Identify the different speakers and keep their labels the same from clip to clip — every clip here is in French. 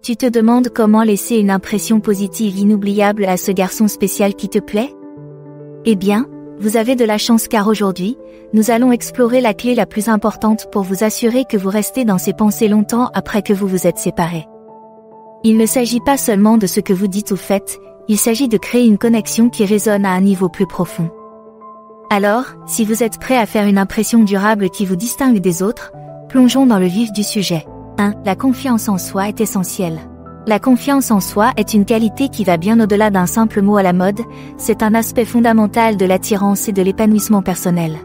Speaker 1: Tu te demandes comment laisser une impression positive inoubliable à ce garçon spécial qui te plaît? Eh bien, vous avez de la chance car aujourd'hui, nous allons explorer la clé la plus importante pour vous assurer que vous restez dans ces pensées longtemps après que vous vous êtes séparés. Il ne s'agit pas seulement de ce que vous dites ou faites, il s'agit de créer une connexion qui résonne à un niveau plus profond. Alors, si vous êtes prêt à faire une impression durable qui vous distingue des autres, plongeons dans le vif du sujet. 1. La confiance en soi est essentielle. La confiance en soi est une qualité qui va bien au-delà d'un simple mot à la mode, c'est un aspect fondamental de l'attirance et de l'épanouissement personnel.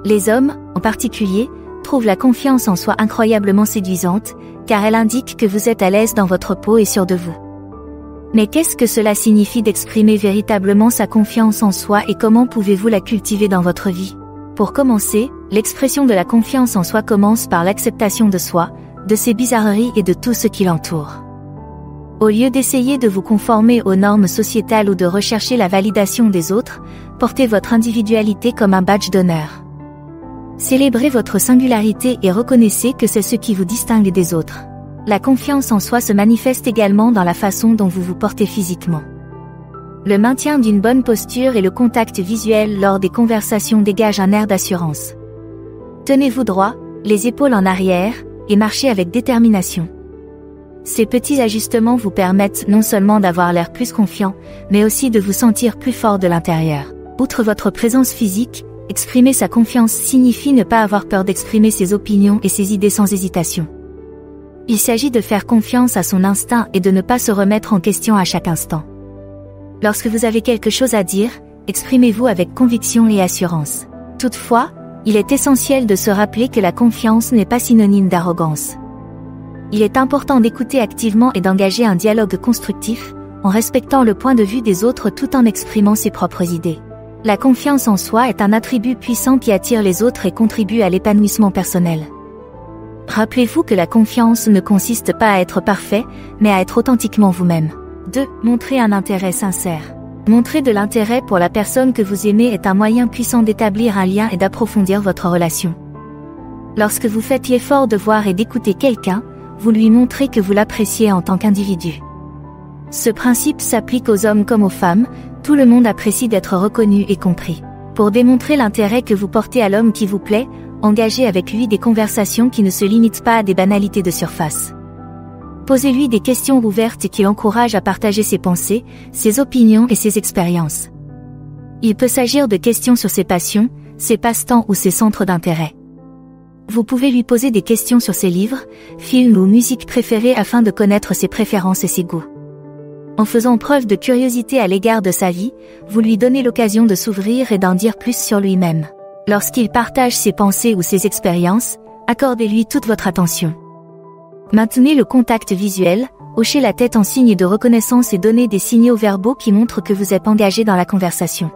Speaker 1: Les hommes, en particulier, trouvent la confiance en soi incroyablement séduisante, car elle indique que vous êtes à l'aise dans votre peau et sûr de vous. Mais qu'est-ce que cela signifie d'exprimer véritablement sa confiance en soi et comment pouvez-vous la cultiver dans votre vie? Pour commencer, l'expression de la confiance en soi commence par l'acceptation de soi, de ses bizarreries et de tout ce qui l'entoure. Au lieu d'essayer de vous conformer aux normes sociétales ou de rechercher la validation des autres, portez votre individualité comme un badge d'honneur. Célébrez votre singularité et reconnaissez que c'est ce qui vous distingue des autres. La confiance en soi se manifeste également dans la façon dont vous vous portez physiquement. Le maintien d'une bonne posture et le contact visuel lors des conversations dégagent un air d'assurance. Tenez-vous droit, les épaules en arrière, et marchez avec détermination. Ces petits ajustements vous permettent non seulement d'avoir l'air plus confiant, mais aussi de vous sentir plus fort de l'intérieur. Outre votre présence physique, exprimer sa confiance signifie ne pas avoir peur d'exprimer ses opinions et ses idées sans hésitation. Il s'agit de faire confiance à son instinct et de ne pas se remettre en question à chaque instant. Lorsque vous avez quelque chose à dire, exprimez-vous avec conviction et assurance. Toutefois, il est essentiel de se rappeler que la confiance n'est pas synonyme d'arrogance. Il est important d'écouter activement et d'engager un dialogue constructif, en respectant le point de vue des autres tout en exprimant ses propres idées. La confiance en soi est un attribut puissant qui attire les autres et contribue à l'épanouissement personnel. Rappelez-vous que la confiance ne consiste pas à être parfait, mais à être authentiquement vous-même. 2. Montrez un intérêt sincère. Montrer de l'intérêt pour la personne que vous aimez est un moyen puissant d'établir un lien et d'approfondir votre relation. Lorsque vous faites l'effort de voir et d'écouter quelqu'un, vous lui montrez que vous l'appréciez en tant qu'individu. Ce principe s'applique aux hommes comme aux femmes, tout le monde apprécie d'être reconnu et compris. Pour démontrer l'intérêt que vous portez à l'homme qui vous plaît, engagez avec lui des conversations qui ne se limitent pas à des banalités de surface. Posez-lui des questions ouvertes qui l'encouragent à partager ses pensées, ses opinions et ses expériences. Il peut s'agir de questions sur ses passions, ses passe-temps ou ses centres d'intérêt. Vous pouvez lui poser des questions sur ses livres, films ou musiques préférées afin de connaître ses préférences et ses goûts. En faisant preuve de curiosité à l'égard de sa vie, vous lui donnez l'occasion de s'ouvrir et d'en dire plus sur lui-même. Lorsqu'il partage ses pensées ou ses expériences, accordez-lui toute votre attention. Maintenez le contact visuel, hochez la tête en signe de reconnaissance et donnez des signaux verbaux qui montrent que vous êtes engagé dans la conversation.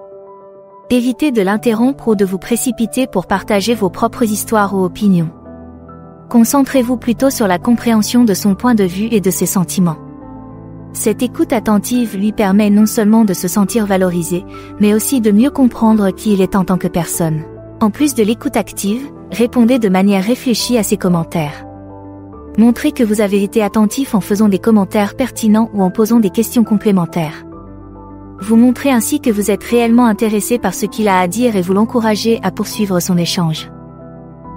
Speaker 1: Évitez de l'interrompre ou de vous précipiter pour partager vos propres histoires ou opinions. Concentrez-vous plutôt sur la compréhension de son point de vue et de ses sentiments. Cette écoute attentive lui permet non seulement de se sentir valorisé, mais aussi de mieux comprendre qui il est en tant que personne. En plus de l'écoute active, répondez de manière réfléchie à ses commentaires. Montrez que vous avez été attentif en faisant des commentaires pertinents ou en posant des questions complémentaires. Vous montrez ainsi que vous êtes réellement intéressé par ce qu'il a à dire et vous l'encouragez à poursuivre son échange.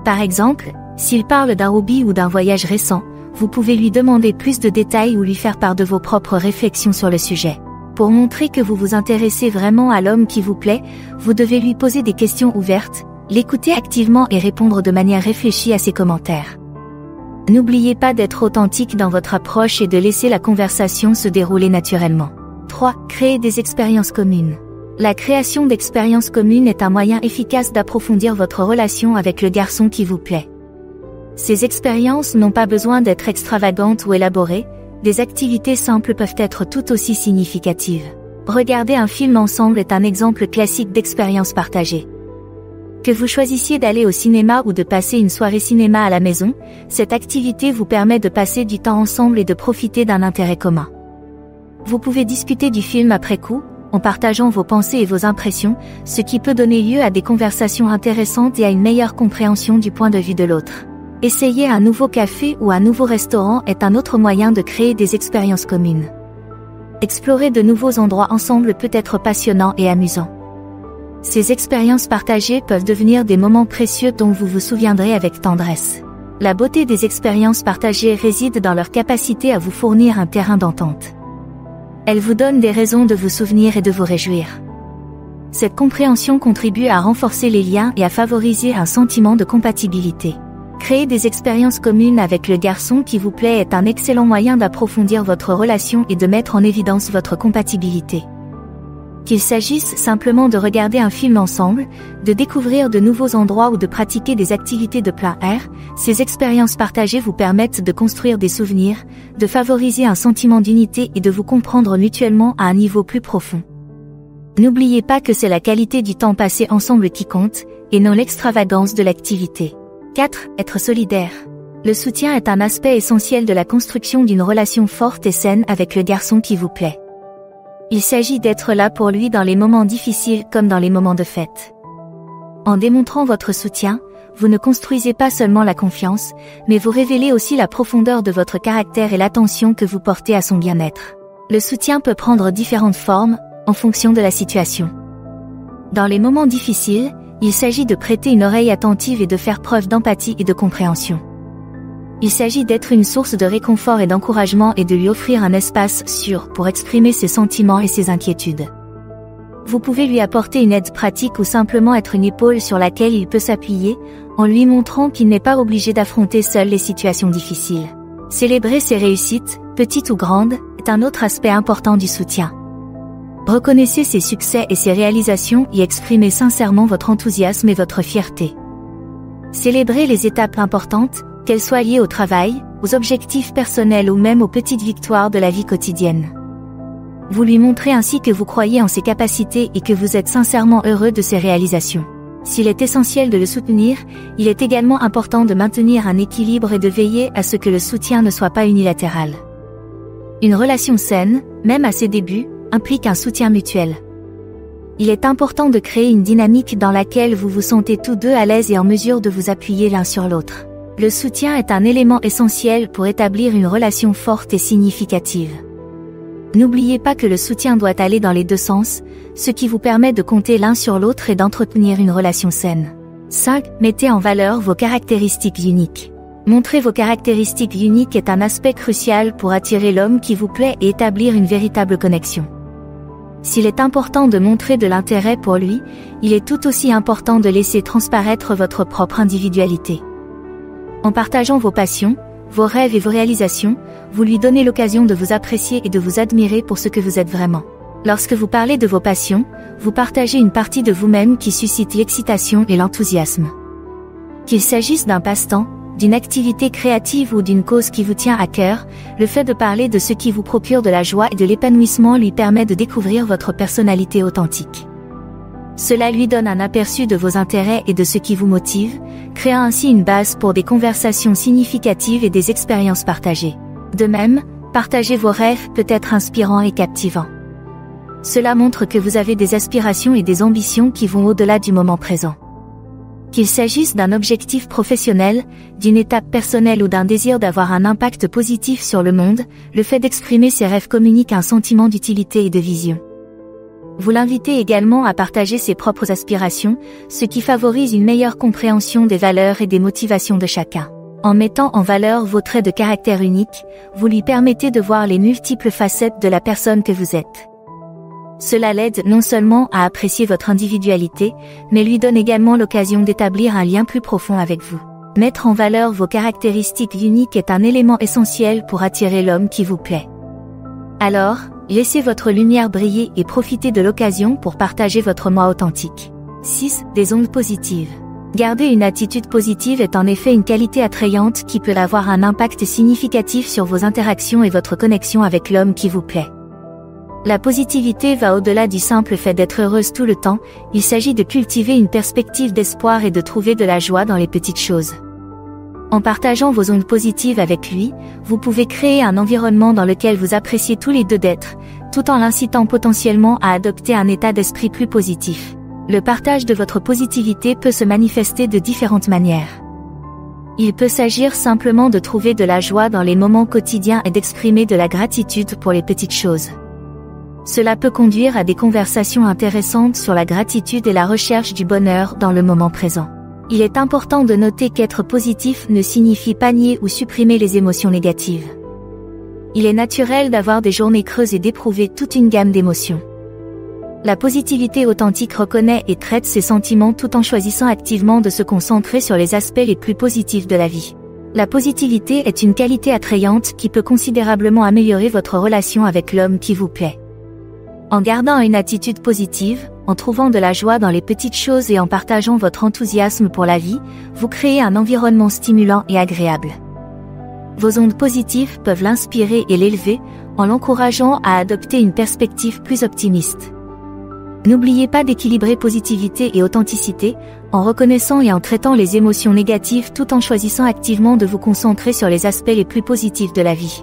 Speaker 1: Par exemple, s'il parle d'un hobby ou d'un voyage récent, vous pouvez lui demander plus de détails ou lui faire part de vos propres réflexions sur le sujet. Pour montrer que vous vous intéressez vraiment à l'homme qui vous plaît, vous devez lui poser des questions ouvertes, l'écouter activement et répondre de manière réfléchie à ses commentaires. N'oubliez pas d'être authentique dans votre approche et de laisser la conversation se dérouler naturellement. 3. Créer des expériences communes. La création d'expériences communes est un moyen efficace d'approfondir votre relation avec le garçon qui vous plaît. Ces expériences n'ont pas besoin d'être extravagantes ou élaborées, des activités simples peuvent être tout aussi significatives. Regarder un film ensemble est un exemple classique d'expérience partagée. Que vous choisissiez d'aller au cinéma ou de passer une soirée cinéma à la maison, cette activité vous permet de passer du temps ensemble et de profiter d'un intérêt commun. Vous pouvez discuter du film après coup, en partageant vos pensées et vos impressions, ce qui peut donner lieu à des conversations intéressantes et à une meilleure compréhension du point de vue de l'autre. Essayer un nouveau café ou un nouveau restaurant est un autre moyen de créer des expériences communes. Explorer de nouveaux endroits ensemble peut être passionnant et amusant. Ces expériences partagées peuvent devenir des moments précieux dont vous vous souviendrez avec tendresse. La beauté des expériences partagées réside dans leur capacité à vous fournir un terrain d'entente. Elles vous donnent des raisons de vous souvenir et de vous réjouir. Cette compréhension contribue à renforcer les liens et à favoriser un sentiment de compatibilité. Créer des expériences communes avec le garçon qui vous plaît est un excellent moyen d'approfondir votre relation et de mettre en évidence votre compatibilité. Qu'il s'agisse simplement de regarder un film ensemble, de découvrir de nouveaux endroits ou de pratiquer des activités de plein air, ces expériences partagées vous permettent de construire des souvenirs, de favoriser un sentiment d'unité et de vous comprendre mutuellement à un niveau plus profond. N'oubliez pas que c'est la qualité du temps passé ensemble qui compte, et non l'extravagance de l'activité. 4. Être solidaire. Le soutien est un aspect essentiel de la construction d'une relation forte et saine avec le garçon qui vous plaît. Il s'agit d'être là pour lui dans les moments difficiles comme dans les moments de fête. En démontrant votre soutien, vous ne construisez pas seulement la confiance, mais vous révélez aussi la profondeur de votre caractère et l'attention que vous portez à son bien-être. Le soutien peut prendre différentes formes, en fonction de la situation. Dans les moments difficiles, il s'agit de prêter une oreille attentive et de faire preuve d'empathie et de compréhension. Il s'agit d'être une source de réconfort et d'encouragement et de lui offrir un espace sûr pour exprimer ses sentiments et ses inquiétudes. Vous pouvez lui apporter une aide pratique ou simplement être une épaule sur laquelle il peut s'appuyer, en lui montrant qu'il n'est pas obligé d'affronter seul les situations difficiles. Célébrer ses réussites, petites ou grandes, est un autre aspect important du soutien. Reconnaissez ses succès et ses réalisations et exprimez sincèrement votre enthousiasme et votre fierté. Célébrez les étapes importantes, qu'elles soient liées au travail, aux objectifs personnels ou même aux petites victoires de la vie quotidienne. Vous lui montrez ainsi que vous croyez en ses capacités et que vous êtes sincèrement heureux de ses réalisations. S'il est essentiel de le soutenir, il est également important de maintenir un équilibre et de veiller à ce que le soutien ne soit pas unilatéral. Une relation saine, même à ses débuts, implique un soutien mutuel. Il est important de créer une dynamique dans laquelle vous vous sentez tous deux à l'aise et en mesure de vous appuyer l'un sur l'autre. Le soutien est un élément essentiel pour établir une relation forte et significative. N'oubliez pas que le soutien doit aller dans les deux sens, ce qui vous permet de compter l'un sur l'autre et d'entretenir une relation saine. 5. Mettez en valeur vos caractéristiques uniques. Montrer vos caractéristiques uniques est un aspect crucial pour attirer l'homme qui vous plaît et établir une véritable connexion. S'il est important de montrer de l'intérêt pour lui, il est tout aussi important de laisser transparaître votre propre individualité. En partageant vos passions, vos rêves et vos réalisations, vous lui donnez l'occasion de vous apprécier et de vous admirer pour ce que vous êtes vraiment. Lorsque vous parlez de vos passions, vous partagez une partie de vous-même qui suscite l'excitation et l'enthousiasme. Qu'il s'agisse d'un passe-temps, d'une activité créative ou d'une cause qui vous tient à cœur, le fait de parler de ce qui vous procure de la joie et de l'épanouissement lui permet de découvrir votre personnalité authentique. Cela lui donne un aperçu de vos intérêts et de ce qui vous motive, créant ainsi une base pour des conversations significatives et des expériences partagées. De même, partager vos rêves peut être inspirant et captivant. Cela montre que vous avez des aspirations et des ambitions qui vont au-delà du moment présent. Qu'il s'agisse d'un objectif professionnel, d'une étape personnelle ou d'un désir d'avoir un impact positif sur le monde, le fait d'exprimer ses rêves communique un sentiment d'utilité et de vision. Vous l'invitez également à partager ses propres aspirations, ce qui favorise une meilleure compréhension des valeurs et des motivations de chacun. En mettant en valeur vos traits de caractère uniques, vous lui permettez de voir les multiples facettes de la personne que vous êtes. Cela l'aide non seulement à apprécier votre individualité, mais lui donne également l'occasion d'établir un lien plus profond avec vous. Mettre en valeur vos caractéristiques uniques est un élément essentiel pour attirer l'homme qui vous plaît. Alors, laissez votre lumière briller et profitez de l'occasion pour partager votre moi authentique. 6. Des ondes positives. Garder une attitude positive est en effet une qualité attrayante qui peut avoir un impact significatif sur vos interactions et votre connexion avec l'homme qui vous plaît. La positivité va au-delà du simple fait d'être heureuse tout le temps, il s'agit de cultiver une perspective d'espoir et de trouver de la joie dans les petites choses. En partageant vos ondes positives avec lui, vous pouvez créer un environnement dans lequel vous appréciez tous les deux d'être, tout en l'incitant potentiellement à adopter un état d'esprit plus positif. Le partage de votre positivité peut se manifester de différentes manières. Il peut s'agir simplement de trouver de la joie dans les moments quotidiens et d'exprimer de la gratitude pour les petites choses. Cela peut conduire à des conversations intéressantes sur la gratitude et la recherche du bonheur dans le moment présent. Il est important de noter qu'être positif ne signifie pas nier ou supprimer les émotions négatives. Il est naturel d'avoir des journées creuses et d'éprouver toute une gamme d'émotions. La positivité authentique reconnaît et traite ses sentiments tout en choisissant activement de se concentrer sur les aspects les plus positifs de la vie. La positivité est une qualité attrayante qui peut considérablement améliorer votre relation avec l'homme qui vous plaît. En gardant une attitude positive, en trouvant de la joie dans les petites choses et en partageant votre enthousiasme pour la vie, vous créez un environnement stimulant et agréable. Vos ondes positives peuvent l'inspirer et l'élever, en l'encourageant à adopter une perspective plus optimiste. N'oubliez pas d'équilibrer positivité et authenticité, en reconnaissant et en traitant les émotions négatives tout en choisissant activement de vous concentrer sur les aspects les plus positifs de la vie.